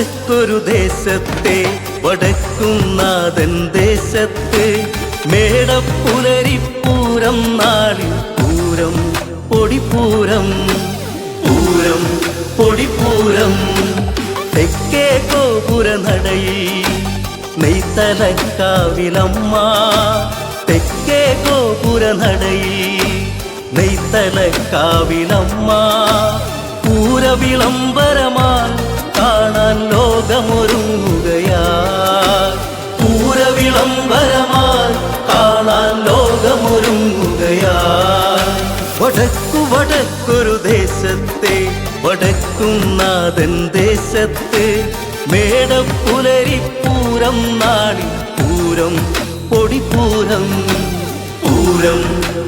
വടക്കൊരു ദേശത്തെ വടക്കുംനാഥൻ ദേശത്ത് മേടപ്പുലരിപ്പൂരം നാളിൽ പൂരം പൊടിപ്പൂരം പൂരം പൊടിപ്പൂരം തെക്കേ ഗോപുര നടയിൽ നെയ്ത്തലക്കാവിലമ്മ തെക്കേ ഗോപുര നടയിൽ നെയ്ത്തലക്കാവിലമ്മ പൂരവിളംബരമായി കാണാൻ ലോകമൊരുങ്ങുകയാ പൂരവിളംബരമായി കാണാൻ ലോകമൊരുങ്ങുകയാ വടക്കൊരു ദേശത്തെ വടക്കുംനാഥൻ ദേശത്ത് മേടപ്പുലരിപ്പൂരം നാളിൽ പൂരം പൊടിപ്പൂരം പൂരം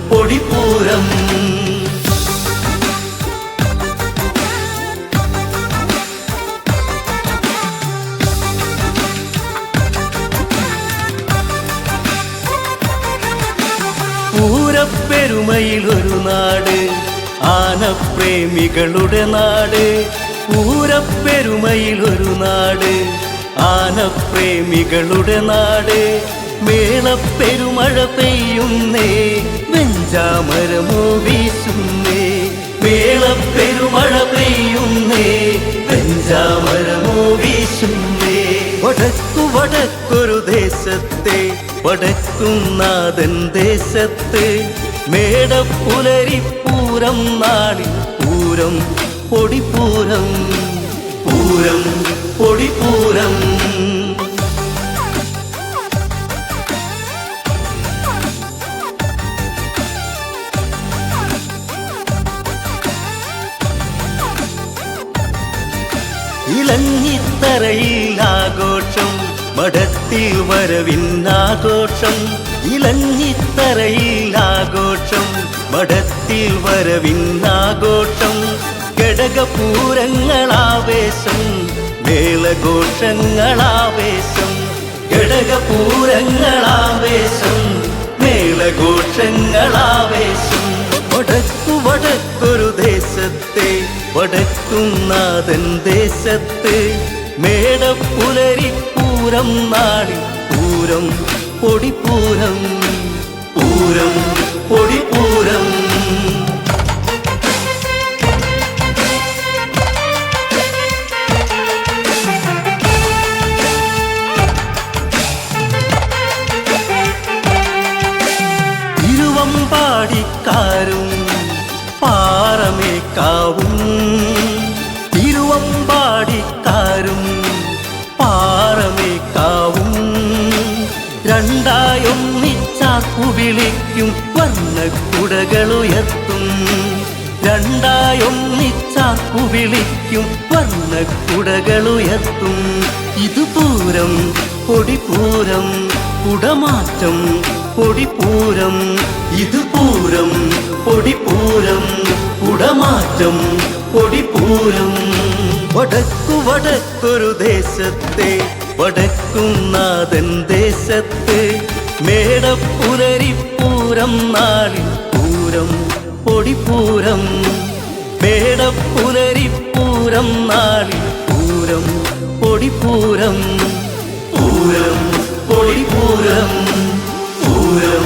പൊടിപ്പൂരം പൂരപ്പെരുമയിലൊരു നാട് ആനപ്രേമികളുടെ നാട് പൂരപ്പെരുമയിലൊരു നാട് ആനപ്രേമികളുടെ നാട് മേളപ്പെരുമഴ പെയ്യുന്നേ വെഞ്ചാമരമോ വീശുന്നേ മേളപ്പെരുമഴ പെയ്യുന്നേ വെഞ്ചാമരമോ വീശുന്നേ വടക്കൊരു ദേശത്തെ വടക്കുംനാഥൻ ദേശത്ത് മേടപ്പുലരിപ്പൂരം നാളിൽ പൂരം പൊടിപ്പൂരം പൂരം പൊടിപ്പൂരം ഇലഞ്ഞിത്തറയിൽ ആഘോഷം മഠത്തിൽ വരവിന്നാഘോഷം ഇലഞ്ഞിത്തറയിൽ ആഘോഷം മഠത്തിൽ വരവിന്നാഘോഷം ഘടകപൂരങ്ങളാവേശം മേളഘോഷങ്ങളാവേശം ഘടകപൂരങ്ങളാവേശം മേളഘോഷങ്ങളാവേശം വടക്കൊരു ദേശത്തെ വടക്കുംനാഥൻ ദേശത്ത് മേടപ്പുലരിപ്പൂരം നാളിൽ പൂരം പൊടിപ്പൂരം പൂരം പൊടിപ്പൂരം തിരുവമ്പാടിക്കാരും പാറമേക്കാവും തിരുവമ്പാടിക്കാരും പാറമേക്കാവും രണ്ടായൊന്നിച്ചാർപ്പു വിളിക്കും വർണ്ണക്കുടകളുയർത്തും രണ്ടായൊന്നിച്ചാർപ്പു വിളിക്കും വർണ്ണക്കുടകളുയർത്തും ഇത് പൂരം പൊടിപ്പൂരം കുടമാറ്റം പൊടിപ്പൂരം ഇത് പൂരം പൊടിപ്പൂരം കുടമാറ്റം പൊടിപ്പൂരം വടക്കൊരു ദേശത്തെ വടക്കുംനാഥൻ ദേശത്ത് മേടപ്പുലരിപ്പൂരം നാളിൽ പൂരം പൊടിപ്പൂരം മേടപ്പുലരിപ്പൂരം നാളിൽ പൂരം പൊടിപ്പൂരം പൂരം പൊടിപ്പൂരം പൂരം